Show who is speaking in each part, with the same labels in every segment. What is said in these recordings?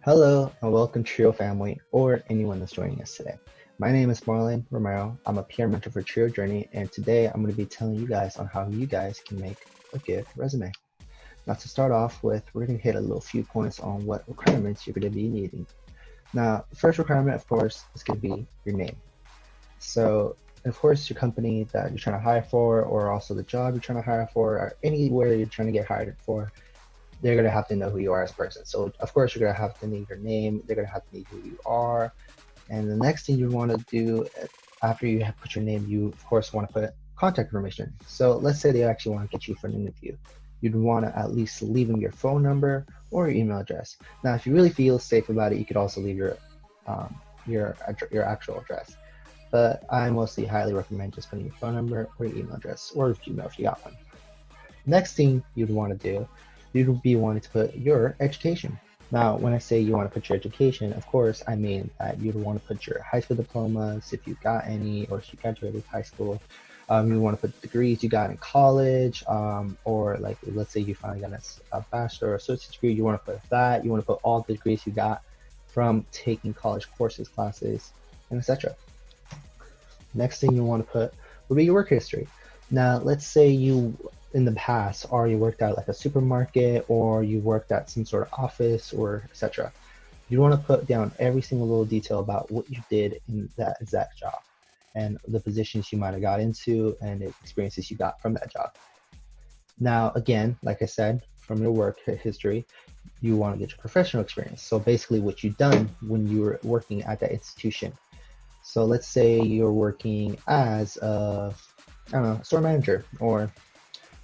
Speaker 1: Hello and welcome Trio family or anyone that's joining us today. My name is Marlon Romero. I'm a peer mentor for Trio Journey, and today I'm going to be telling you guys on how you guys can make a good resume. Now to start off with, we're going to hit a little few points on what requirements you're going to be needing. Now, the first requirement, of course, is going to be your name. So, of course, your company that you're trying to hire for, or also the job you're trying to hire for, or anywhere you're trying to get hired for, they're going to have to know who you are as a person. So of course you're going to have to need your name, they're going to have to need who you are. And the next thing you want to do after you have put your name, you of course want to put contact information. So let's say they actually want to get you for an interview. You'd want to at least leave them your phone number or your email address. Now, if you really feel safe about it, you could also leave your actual address. But I mostly highly recommend just putting your phone number or your email address, or if you know if you got one. Next thing you'd want to do, you'd be wanting to put your education. Now, when I say you want to put your education, of course, I mean that you'd want to put your high school diplomas, if you got any, or if you graduated high school. You want to put degrees you got in college, or like, let's say you finally got a bachelor or associate degree, you want to put that. You want to put all the degrees you got from taking college courses, classes, and etc. Next thing you want to put would be your work history. Now, let's say you in the past already worked at like a supermarket, or you worked at some sort of office, or etc. You want to put down every single little detail about what you did in that exact job, and the positions you might have got into, and the experiences you got from that job. Now, again, like I said, from your work history, you want to get your professional experience. So basically what you've done when you were working at that institution. So let's say you're working as a, I don't know, store manager, or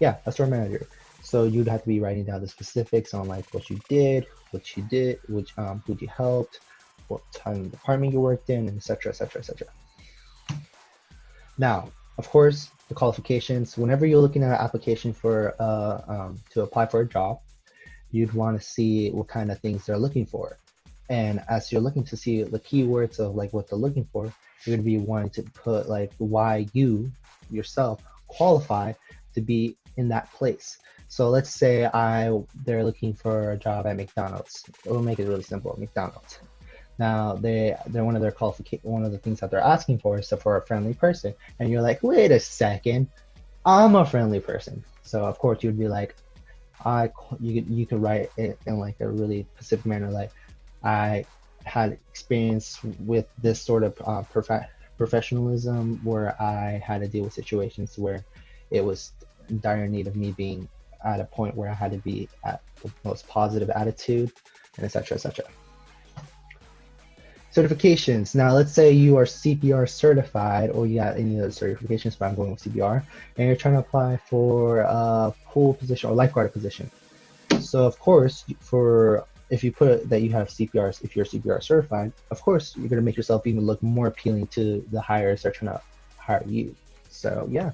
Speaker 1: yeah, a store manager. So you'd have to be writing down the specifics on like what you did, which who you helped, what time of department you worked in, and etc., etc., etc. Now, of course, the qualifications. Whenever you're looking at an application for to apply for a job, you'd want to see what kind of things they're looking for. And as you're looking to see the keywords of like what they're looking for, you're going to be wanting to put like why you yourself qualify to be in that place. So let's say they're looking for a job at McDonald's. We'll make it really simple, McDonald's. Now they're one of the things that they're asking for is for a friendly person, and you're like, wait a second, I'm a friendly person. So of course you'd be like, you could write it in like a really specific manner, like I had experience with this sort of professionalism where I had to deal with situations where it was in dire need of me being at a point where I had to be at the most positive attitude, and etc., etc. Certifications. Now, let's say you are CPR certified, or you got any other certifications, but I'm going with CPR, and you're trying to apply for a pool position or lifeguard position. So, of course, if you put that you have CPR, if you're CPR certified, of course, you're going to make yourself even look more appealing to the hires that are trying to hire you. So, yeah.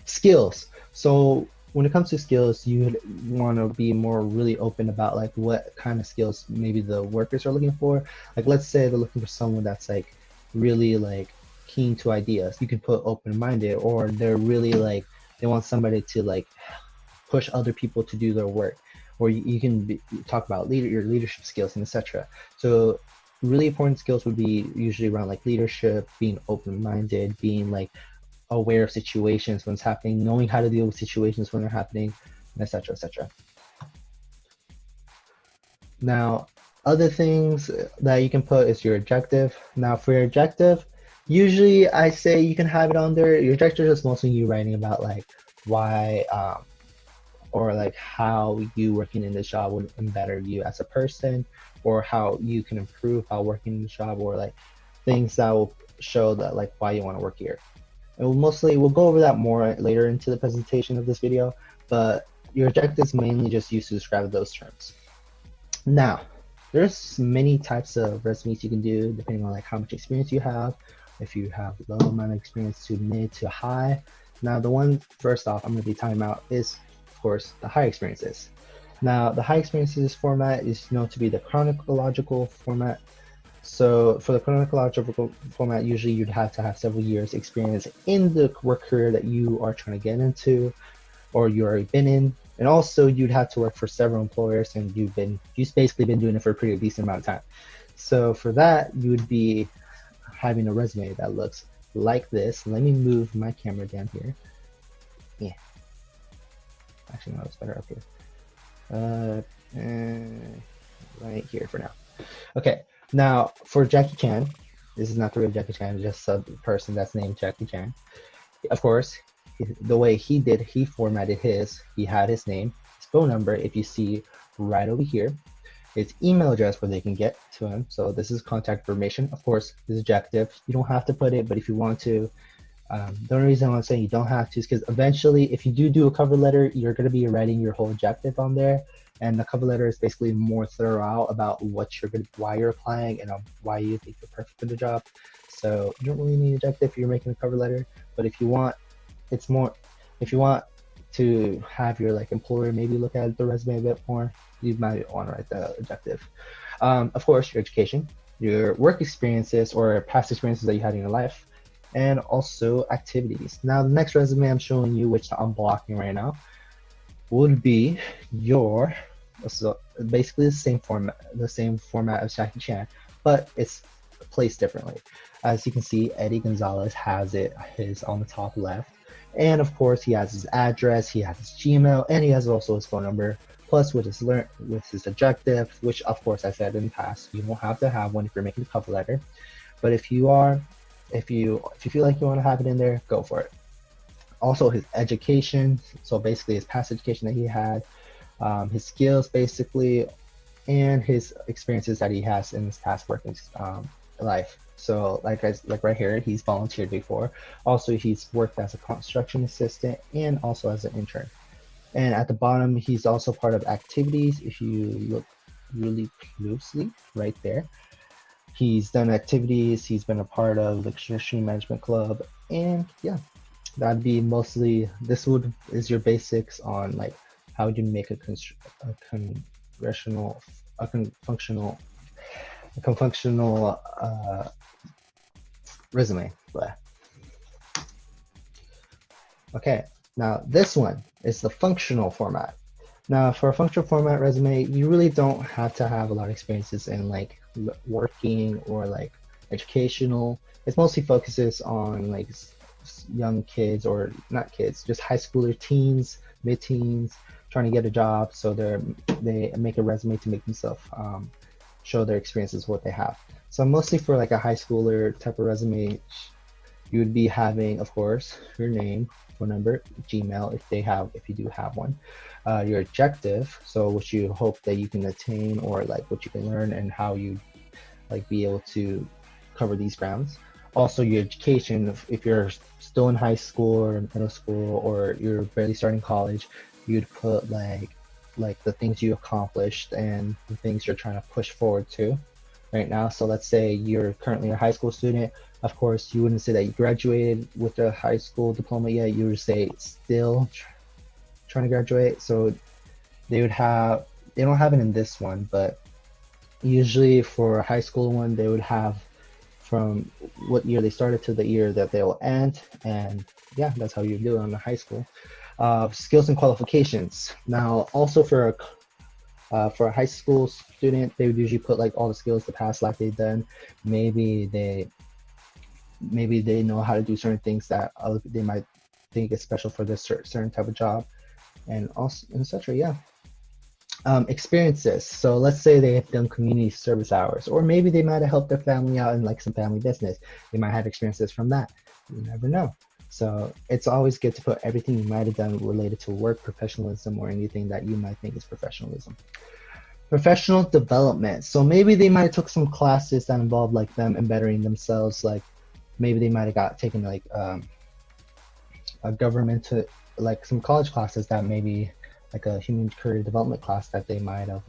Speaker 1: Skills. So when it comes to skills, you want to be more really open about like what kind of skills maybe the workers are looking for. Like let's say they're looking for someone that's like really like keen to ideas. You can put open-minded, or they're really like they want somebody to like push other people to do their work, or you can talk about your leadership skills and etc. So really important skills would be usually around like leadership, being open-minded, being like aware of situations when it's happening, knowing how to deal with situations when they're happening, etc., etc. Now, other things that you can put is your objective. Now, for your objective, usually I say you can have it on there. Your objective is mostly you writing about like why or like how you working in this job would better you as a person, or how you can improve while working in the job, or like things that will show that like why you want to work here. And we'll go over that more later into the presentation of this video, but your objective is mainly just used to describe those terms. Now, there's many types of resumes you can do depending on like how much experience you have. If you have low amount of experience to mid to high. Now, the one first off I'm going to be talking about is, of course, the high experiences. Now, the high experiences format is known to be the chronological format. So for the chronological format, usually you'd have to have several years experience in the work career that you are trying to get into, or you already been in, And also you'd have to work for several employers, and you've basically been doing it for a pretty decent amount of time. So for that, you would be having a resume that looks like this. Let me move my camera down here. Yeah. Actually, no, it's better up here. Right here for now. Okay. Now for Jackie Chan, this is not the real Jackie Chan, it's just a person that's named Jackie Chan. Of course, the way he formatted his, he had his name, his phone number, if you see right over here, his email address where they can get to him. So this is contact information. Of course, this is objective. You don't have to put it, but if you want to, the only reason I'm saying you don't have to is because eventually, if you do a cover letter, you're going to be writing your whole objective on there. And the cover letter is basically more thorough about why you're applying and why you think you're perfect for the job. So you don't really need an objective if you're making a cover letter. But if you want, if you want to have your employer maybe look at the resume a bit more, you might want to write the objective. Of course, your education, your work experiences or past experiences that you had in your life, and also activities. Now, the next resume I'm showing you, which I'm blocking right now, would be your, so basically the same format as Jackie Chan, but it's placed differently. As you can see, Eddie Gonzalez has his on the top left. And of course, he has his address, he has his Gmail, and he has also his phone number, plus with his objective, which of course I said in the past, you won't have to have one if you're making a cover letter. But if you feel like you want to have it in there, go for it. Also his education, so basically his past education that he had, his skills basically, and his experiences that he has in his past working life. So like right here, he's volunteered before. Also, he's worked as a construction assistant and also as an intern. And at the bottom, he's also part of activities. If you look really closely right there, he's done activities. He's been a part of the Extreme Management Club. And yeah, that'd be mostly, is your basics on how would you make a functional resume. Okay, now this one is the functional format. Now for a functional format resume, you really don't have to have a lot of experiences in working or educational. It mostly focuses on young kids, or not kids, just high schooler, teens, mid-teens, trying to get a job. So they make a resume to make themselves show their experiences, what they have. So mostly for a high schooler type of resume, you would be having, of course, your name, phone number, Gmail if you do have one, your objective, so what you hope that you can attain, or what you can learn and how you be able to cover these grounds. Also your education, if you're still in high school or middle school, or you're barely starting college, you'd put the things you accomplished and the things you're trying to push forward to right now. So let's say you're currently a high school student. Of course, you wouldn't say that you graduated with a high school diploma yet. You would say still trying to graduate. So they don't have it in this one, but usually for a high school one, they would have from what year they started to the year that they will end. And yeah, that's how you do it on the high school. Skills and qualifications. Now, also for a high school student, they would usually put all the skills, the past life they've done. Maybe they know how to do certain things that they might think is special for this certain type of job, and also etc. Yeah. Experiences. So let's say they have done community service hours, or maybe they might have helped their family out in some family business. They might have experiences from that. You never know. So it's always good to put everything you might have done related to work, professionalism, or anything that you might think is professionalism. Professional development. So maybe they might have took some classes that involved them and bettering themselves. Maybe they might have taken a government to some college classes that maybe a human career development class that they might have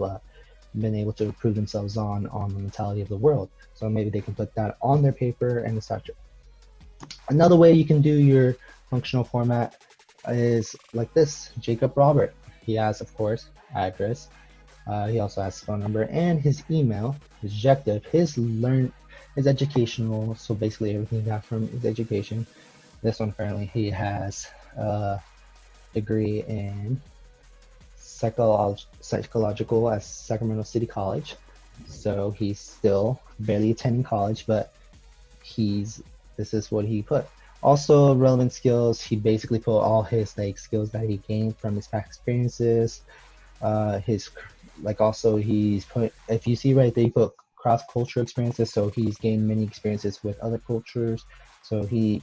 Speaker 1: been able to improve themselves on the mentality of the world. So maybe they can put that on their paper and etc. Another way you can do your functional format is like this. Jacob Robert. He has, of course, address. He also has phone number and his email, his objective, his educational. So basically everything he got from his education. This one currently he has a degree in psychological at Sacramento City College. So he's still barely attending college, but this is what he put. Also, relevant skills, he basically put all his like skills that he gained from his past experiences. His like also he's put, if you see right there, he put cross cultural experiences, so he's gained many experiences with other cultures. So he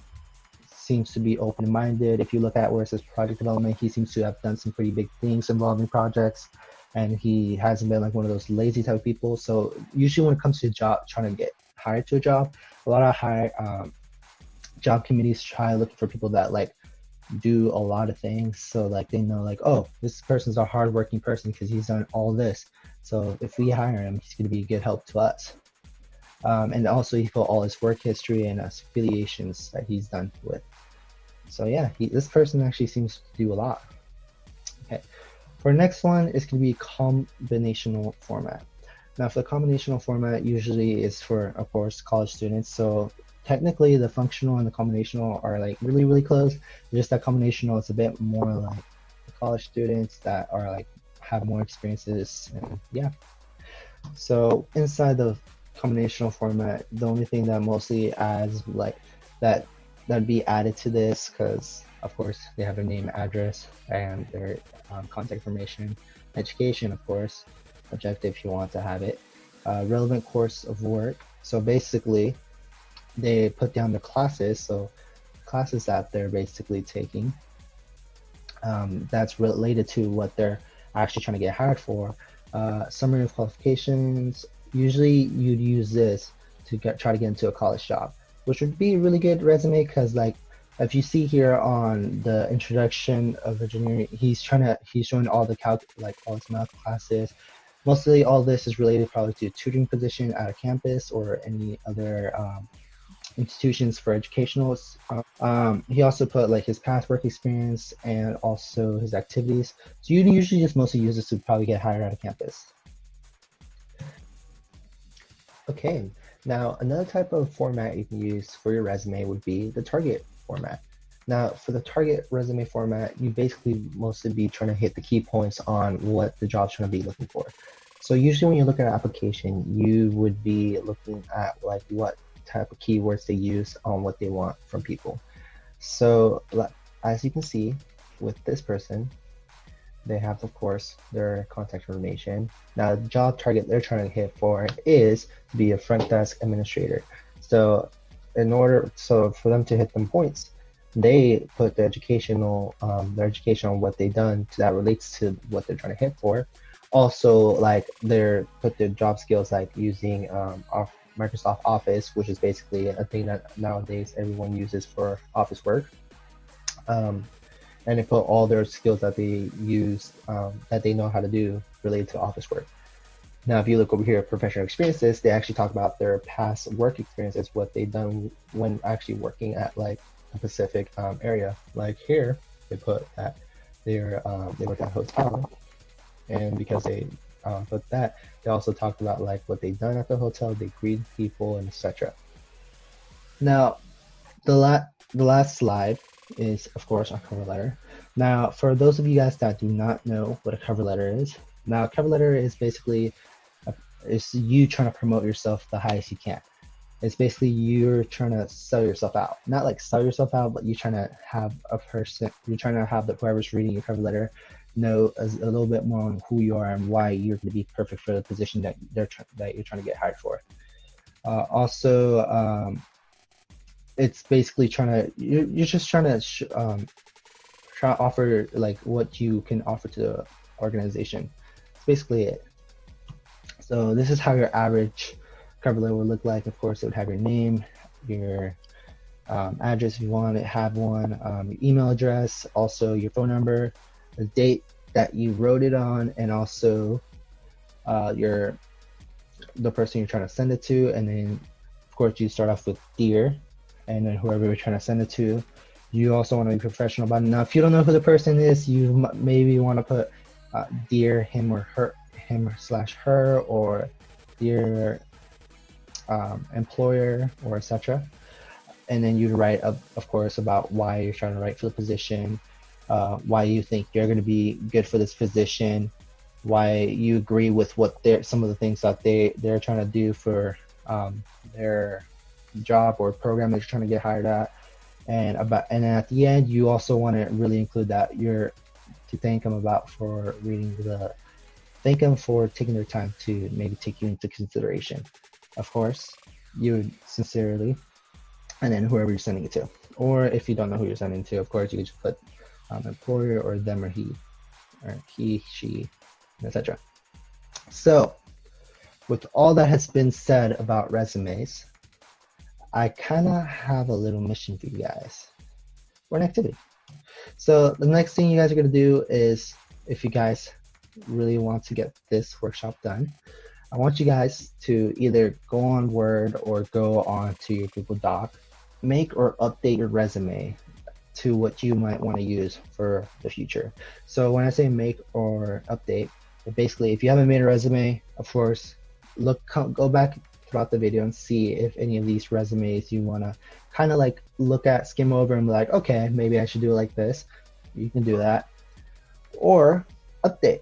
Speaker 1: seems to be open-minded. If you look at where it says project development, he seems to have done some pretty big things involving projects, and he hasn't been like one of those lazy type of people. So usually when it comes to a job, trying to get hired to a job, a lot of job committees try looking for people that like do a lot of things, so like they know like, oh, this person's a hardworking person because he's done all this, so if we hire him, he's going to be a good help to us. And also he put all his work history and affiliations that he's done with. So yeah, this person actually seems to do a lot. Okay, for the next one, it's going to be combinational format. Now for the combinational format, usually is for, of course, college students. So technically the functional and the combinational are like really close. Just that combinational is a bit more like the college students that are like have more experiences, and yeah. So inside the combinational format, the only thing that mostly adds like that'd be added to this, because of course they have their name, address, and their contact information, education, of course, objective if you want to have it, relevant course of work. So basically they put down the classes, so classes that they're basically taking, that's related to what they're actually trying to get hired for. Summary of qualifications, usually you'd use this to try to get into a college job, which would be a really good resume, because like if you see here on the introduction of engineering, he's showing all the all his math classes. Mostly all this is related probably to a tutoring position at a campus or any other institutions for educationals. He also put like his past work experience and also his activities. So you usually just mostly use this to probably get hired at a campus. Okay, now another type of format you can use for your resume would be the target format. Now for the target resume format, you basically mostly be trying to hit the key points on what the job's trying to be looking for. So usually when you look at an application, you would be looking at like what type of keywords they use on what they want from people. So as you can see with this person, they have, of course, their contact information. Now the job target they're trying to hit for is to be a front desk administrator. So for them to hit them points, they put the educational their education on what they've done that relates to what they're trying to hit for. Also, like put their job skills like using Microsoft Office, which is basically a thing that nowadays everyone uses for office work. And they put all their skills that they use, that they know how to do related to office work. Now, if you look over here at professional experiences, they actually talk about their past work experiences, what they've done when actually working at like a specific area. Like here, they put that they worked at a hotel, and because they put that, they also talked about like what they've done at the hotel, they greet people, and etc. Now, the last slide is, of course, our cover letter. Now, for those of you guys that do not know what a cover letter is, now a cover letter is basically it's you trying to promote yourself the highest you can. It's basically you're trying to sell yourself out, not like sell yourself out, but you're trying to have whoever's reading your cover letter know a little bit more on who you are and why you're going to be perfect for the position that you're trying to get hired for. It's basically you're just trying to offer like what you can offer to the organization. That's basically it. So this is how your average cover letter would look like. Of course, it would have your name, your address if you want to have one, your email address, also your phone number, the date that you wrote it on, and also the person you're trying to send it to. And then of course you start off with dear, and then whoever you're trying to send it to, you also want to be professional about it. Now if you don't know who the person is, you maybe want to put dear him or her, him/her, or dear employer, or etc. And then you write of course about why you're trying to write for the position, why you think you're going to be good for this position, why you agree with what some of the things that they're trying to do for their job or program that you're trying to get hired at, and at the end you also want to really include that you're to thank them about for thank them for taking their time to maybe take you into consideration. Of course, you sincerely, and then whoever you're sending it to. Or if you don't know who you're sending to, of course, you can just put employer or them or he, she, etc. So, with all that has been said about resumes, I kind of have a little mission for you guys, or an activity. So the next thing you guys are going to do is, if you guys really want to get this workshop done, I want you guys to either go on Word or go on to your Google Doc, make or update your resume to what you might want to use for the future. So when I say make or update, basically if you haven't made a resume, of course, go back throughout the video and see if any of these resumes you want to kind of like look at, skim over, and be like, okay, maybe I should do it like this. You can do that. Or update.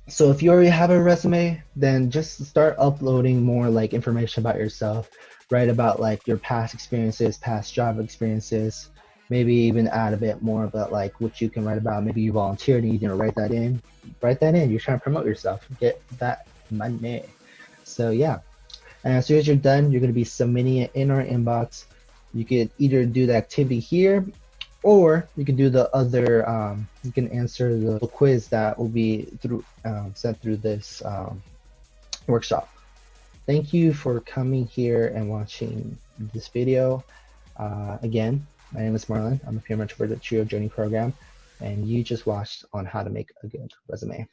Speaker 1: So if you already have a resume, then just start uploading more like information about yourself. Write about like your past experiences, past job experiences. Maybe even add a bit more about like what you can write about. Maybe you volunteered and you didn't write that in. Write that in. You're trying to promote yourself. Get that money. So yeah. And as soon as you're done, you're going to be submitting it in our inbox. You could either do the activity here, or you can do the other, you can answer the quiz that will be sent through this workshop. Thank you for coming here and watching this video. Again, my name is Marlon. I'm a peer mentor for the Trio Journey program, and you just watched on how to make a good resume.